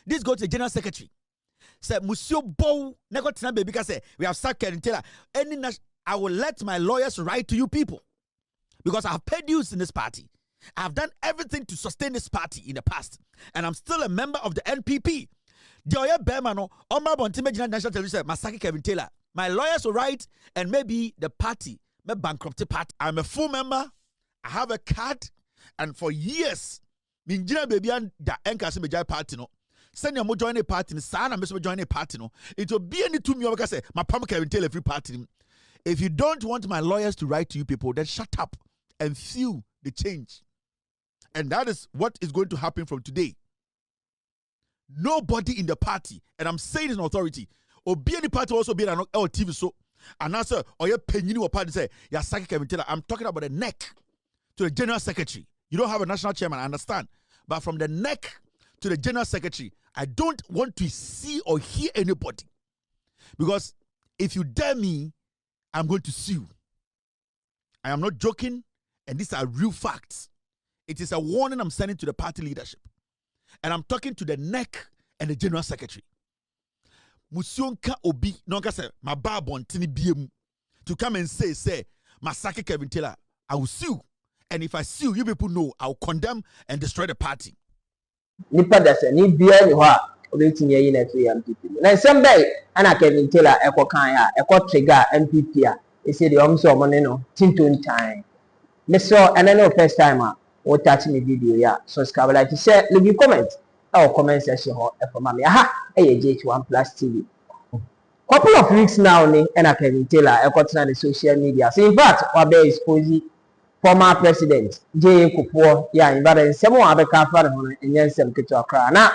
This go to the general secretary. Say, Monsieur Bow, Negotina baby, say we have sacked Kelvin Taylor. I will let my lawyers write to you people. Because I have paid dues in this party. I have done everything to sustain this party in the past. And I'm still a member of the NPP. The Oya Bermano, Omar Bontimejina National Television, Masaki Kelvin Taylor. My lawyers will write, and maybe the party, my bankruptcy party. I'm a full member. I have a card. And for years, Minjina baby and the Enkasi Mejai party no. Send your mo join a party, Sana Miss join a party no. It will be any 2 million say my Pam Kelvin Taylor every party. If you don't want my lawyers to write to you people, then shut up and feel the change. And that is what is going to happen from today. Nobody in the party, and I'm saying this in authority, or be any party also be an TV so, and answer or your penny or party say, Yasaki Kelvin Taylor. I'm talking about the neck to the general secretary. You don't have a national chairman, I understand. But from the neck to the general secretary, I don't want to see or hear anybody. Because if you dare me, I'm going to sue. I am not joking, and these are real facts. It is a warning I'm sending to the party leadership. And I'm talking to the neck and the general secretary. Musionka obi nonka say my babon tini biemu to come and say Masaki Kelvin Taylor, I will sue. And if I sue, you people know I will condemn and destroy the party. Nipa dasa ni bia ni ho a obetimi ayi na to MPP. Na sembe ana Kelvin Taylor ekokan ya trigger MPP a e say the omso omone no tinton time. Me so and no first time what touch me video ya subscribe like to share leave comment or comment section ho e for me aha JH1 Plus TV. Couple of weeks now ni na Kelvin Taylor ekotena the social media. So in fact wabe expose former president Kufuor ya invade semo abeka fa ho enye nsem keto akra na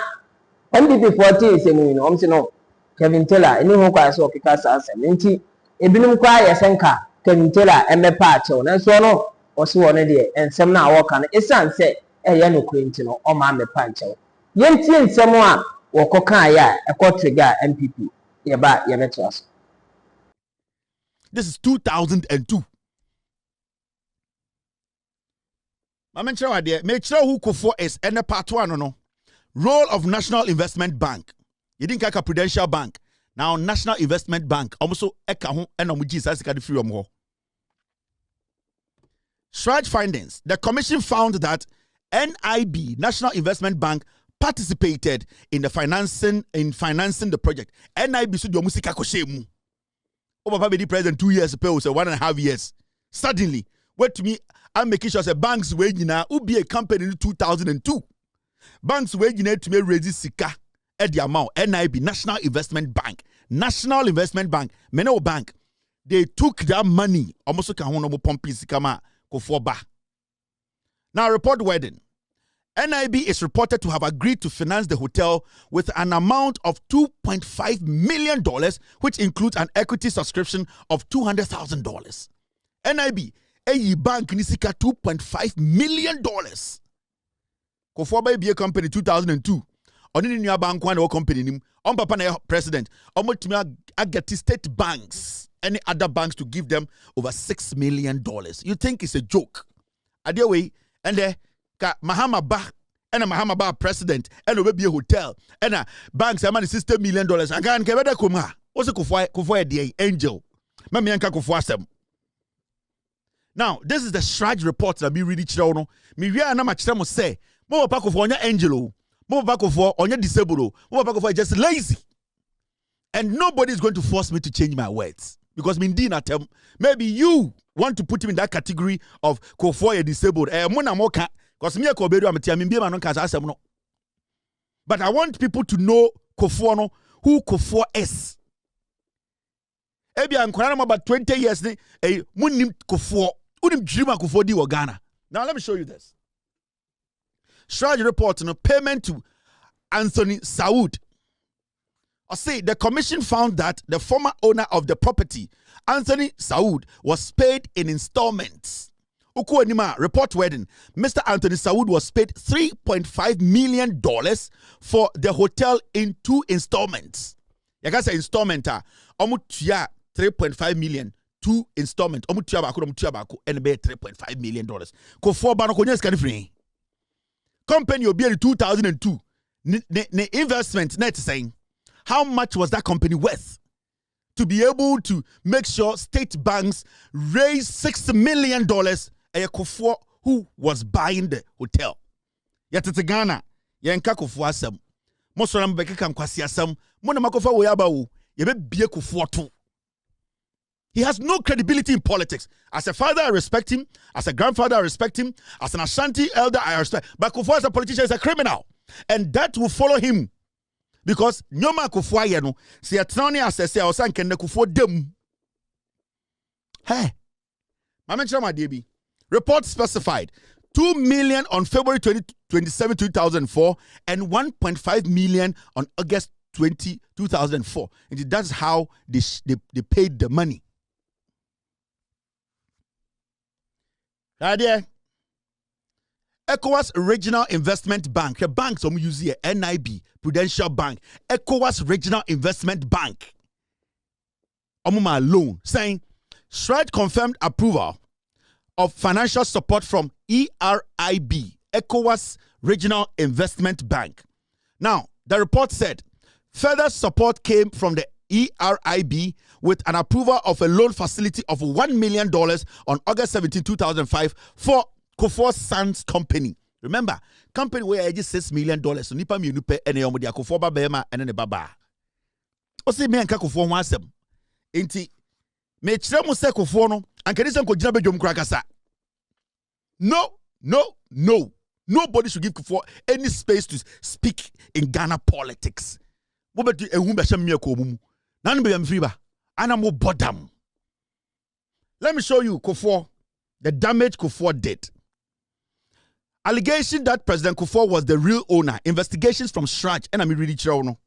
NDP 14 semo no omse no Kelvin Taylor eni ho kwa so okika sa asem nti ebinum kwa yesenka Kelvin Taylor emepa acho na so no osi wona de ensem na awoka no esan se eye no kwenti no o ma mepa nche yenti ensem a wokoka ya trigger MPP ye ba ye beto aso. This is 2002. Make sure who Kufuor is and part 1 no. Role of National Investment Bank. You didn't like a Prudential Bank. Now National Investment Bank also eka and Jesus can free more. Strike findings. The commission found that NIB, National Investment Bank, participated in the financing the project. NIB so do musika koshemu. Over the president 2 years ago, so 1.5 years. Suddenly, wait to me. I'm making sure that banks were will be a company in 2002. Banks were to me raise sika at the amount. NIB, National Investment Bank. National Investment Bank, Meno Bank. They took that money. Almost like a pumping sikama Kufuor ba. Now report wedding. NIB is reported to have agreed to finance the hotel with an amount of $2.5 million, which includes an equity subscription of $200,000. NIB a bank nisika $2.5 million. Kufuor by be a company 2002. Only new bank one company nim. On papa na president. Almost to me get state banks, any other banks to give them over $6 million. You think it's a joke? Adia way and there Mahama Ba and a Mahama Ba president and a be a hotel and a banks a money $60 million. Again, Keveda Kuma. Also Kufuor the angel. Mami Yanka Kufuor sem. Now, this is the Shraj report that me really chiro. Me we are na machira say, mo papa Kufuor onya angel, mo papa Kufuor onya disabled, mo papa Kufuor just lazy. And nobody is going to force me to change my words because maybe you want to put him in that category of Kufuor disabled. Because me but I want people to know Kufuor who Kufuor is. About 20 years Kufuor. Now let me show you this. Strategy report on payment to Anthony Saud. I say the commission found that the former owner of the property, Anthony Saud, was paid in installments. Report wedding. Mr. Anthony Saud was paid $3.5 million for the hotel in 2 installments. You can say installment. 3.5 million. 2 installment. And be $3.5 million. Kufuor bano konye skani free. Company obi in 2002. the investment net saying how much was that company worth to be able to make sure state banks raise $6 million a Kufuor who was buying the hotel. Yet it's Ghana, Yanka Kufuor asem. Most of them become kwasi asem. Mona makofa woyabawu. Yebe biye Kufuor too. He has no credibility in politics. As a father, I respect him. As a grandfather, I respect him. As an Ashanti elder, I respect. But Kufuor as a politician is a criminal. And that will follow him. Because Nyoma Kufuor yeno, si atani asese osan kende Kufuor dem. Hey. Mama chama debi. Report specified 2 million on February 27, 2004 and 1.5 million on August 20, 2004. And that's how they paid the money. Right. ECOWAS Regional Investment Bank, the bank some use here, NIB, Prudential Bank, ECOWAS Regional Investment Bank. Omuma loan saying confirmed approval of financial support from ERIB, ECOWAS Regional Investment Bank. Now, the report said further support came from the ERIB with an approval of a loan facility of $1 million on August 17, 2005 for Kufuor Sons Company. Remember, company where I just $6 million. So nipa mi nupe ene yomo dia Kufuor ba bema ene ne baba. Osi me anka Kufuor ho asem. Enti me kire mo se Kufuor no anka ni se ko gina bedwom kura kasa. No. Nobody should give Kufuor any space to speak in Ghana politics. Let me show you Kufuor, the damage Kufuor did. Allegation that President Kufuor was the real owner. Investigations from Shraj. And I'm really sure.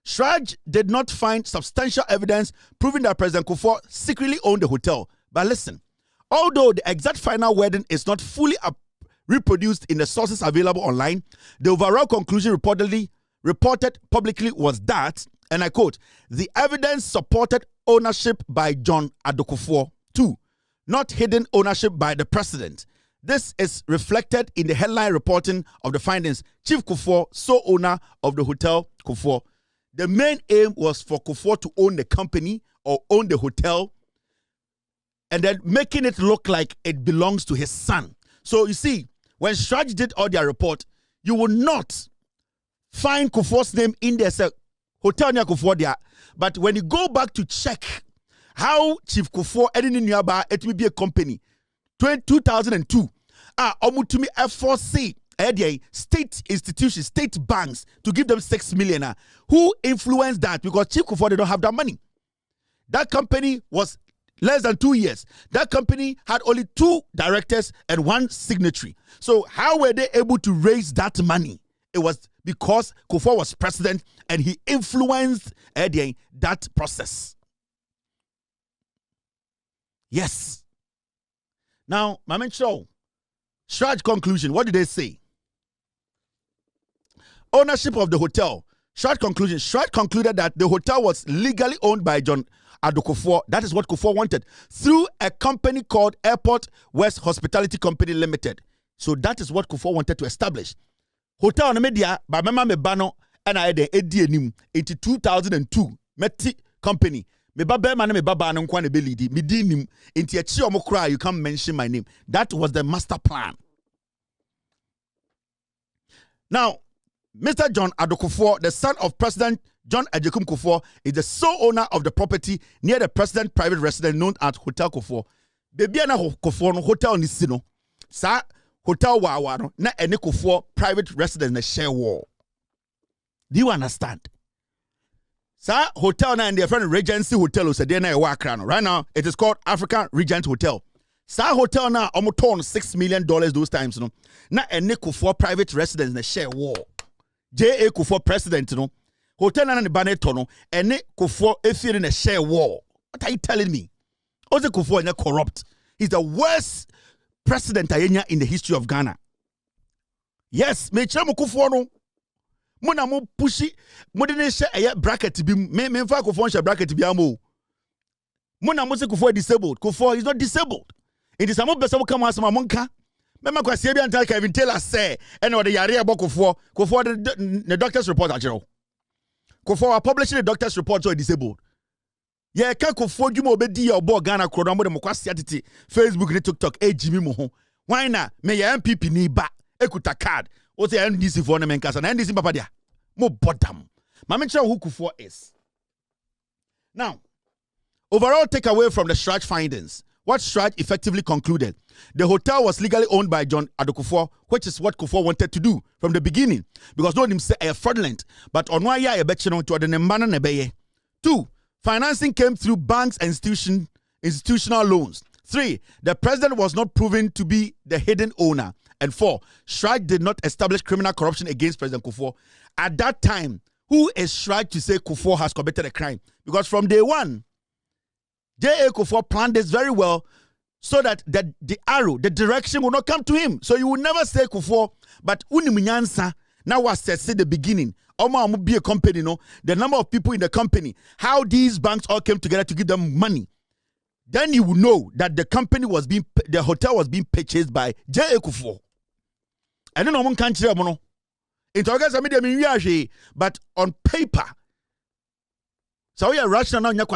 Shraj did not find substantial evidence proving that President Kufuor secretly owned the hotel. But listen, although the exact final wording is not fully reproduced in the sources available online, the overall conclusion reported publicly was that, and I quote, the evidence supported ownership by John Agyekum Kufour, 2, not hidden ownership by the president. This is reflected in the headline reporting of the findings. Chief Kufuor, sole owner of the hotel Kufuor. The main aim was for Kufuor to own the company or own the hotel and then making it look like it belongs to his son. So you see, when Shraj did all their report, you will not find Kufuor's name in there, say, hotel near Kufuor there. But when you go back to check how Chief Kufuor, it will be a company, 2002, omutumi F4C, state institutions, state banks, to give them 6 million. Who influenced that? Because Chief Kufuor, they don't have that money. That company was less than 2 years. That company had only 2 directors and 1 signatory. So how were they able to raise that money? It was because Kufuor was president and he influenced that process. Yes. Now, Mamen Show, Shraj conclusion, what did they say? Ownership of the hotel. Shraj conclusion. Shraj concluded that the hotel was legally owned by John Agyekum Kufour. That is what Kufuor wanted, through a company called Airport West Hospitality Company Limited. So that is what Kufuor wanted to establish. Hotel on the media, by Mama Mebano, and I had the ADNIM into 2002. Meti company. Me baba man me baba no kwa ne belidi me dinim enti achi omokra you can't mention my name. That was the master plan. Now, Mr. John Agyekum Kufour, the son of President John Agyekum Kufour, is the sole owner of the property near the president's private residence known as Hotel Kufour. Baby na Kufour no hotel ni sino. Sa hotel wa no na ene Kufour private residence na share wall. Do you understand? Sa hotel na and their friend Regency Hotel so dey na right now it is called African Regent Hotel. Sa hotel na almost $6 million those times no. Na ene Kufour private residence na share wall. J.A. Kufour president no. Hotel na ne baneto no ene Kufour efiri na share wall. What are you telling me? Oze Kufour is corrupt. He's the worst president in the history of Ghana. Yes, me chamo Kufour no. Mona mo pushi modene she bracket bi me fa Kufour she bracket bi amo. Mona mo se Kufour disabled. Kufour is not disabled. It is amo besa mo come asama monka. Remember kwasi bi antal Kelvin Taylor say and the yare about Kufuor the doctor's report actually. Kufuor publishing the doctor's report so disabled. Yeah, can Kufuor dwuma obedi ya obo Ghana kro no mo de kwasi atete Facebook ni TikTok Jimmy mo ho. Why na me ya MPP ni ba ekuta card. O say NDC for na menkasa na NDC papa dia. Mo bodam. Ma me who Kufuor is. Now, overall takeaway from the Strach findings. What Strach effectively concluded, the hotel was legally owned by John Agyekum Kufour, which is what Kufuor wanted to do from the beginning, because no him say fraudulent, but on why ya to the nembana nebeye. 2, financing came through banks and institutional loans. 3, the president was not proven to be the hidden owner. And 4, Strach did not establish criminal corruption against President Kufuor. At that time, who is Strach to say Kufuor has committed a crime? Because from day one, J.A. Kufuor planned this very well so that the arrow, the direction will not come to him. So you will never say Kufuor, but unimunyansa now was said the beginning. Oma be a company, no, the number of people in the company, how these banks all came together to give them money. Then you will know that the hotel was being purchased by J.A. Kufuor. I don't know one country, but on paper. So we are rational now. You will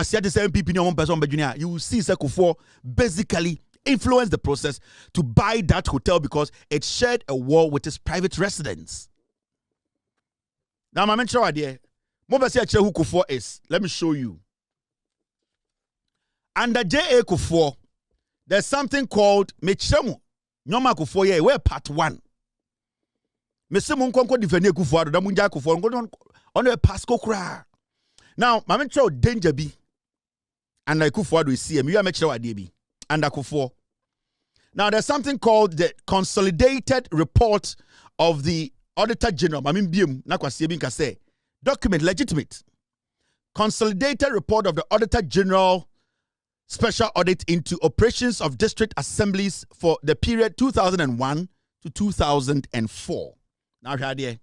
see Kufuor basically influence the process to buy that hotel because it shared a wall with his private residence. Now, I'm not sure idea. Who Kufuor is. Let me show you. Under J.A. Kufuor, there's something called Mechemu. Nyoma Kufuor, yeah, we're part 1. Mesemu nkonko defend Kufuor, da munja Kufuor, on a pasco cry. Now, my mentor danger be and like Kufuor we see him. You are make sure be under Kufuor. Now, there's something called the Consolidated Report of the Auditor General. I mean, BM na kwa siebin ka say document legitimate. Consolidated Report of the Auditor General Special Audit into Operations of District Assemblies for the period 2001 to 2004. Now, here.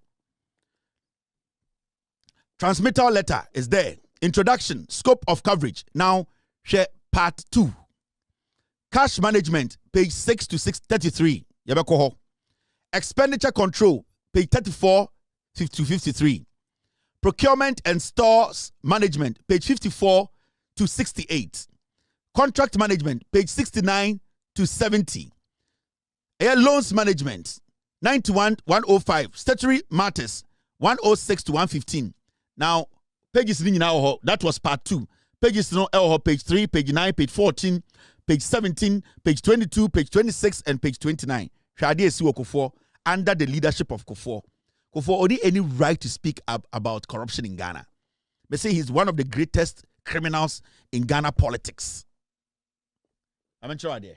Transmittal letter is there. Introduction, scope of coverage. Now, share part 2. Cash management, page 6 to 633. Expenditure control, page 34 to 53. Procurement and stores management, page 54 to 68. Contract management, page 69 to 70. Air loans management, 91 105. Statutory matters, 106 to 115. Now, pages now that was part 2. Pages now page 3, page 9, page 14, page 17, page 22, page 26, and page 29. Shadi Esiwo Kufuor under the leadership of Kufuor. Kufuor only any right to speak up about corruption in Ghana. They say he's one of the greatest criminals in Ghana politics. I'm sure idea.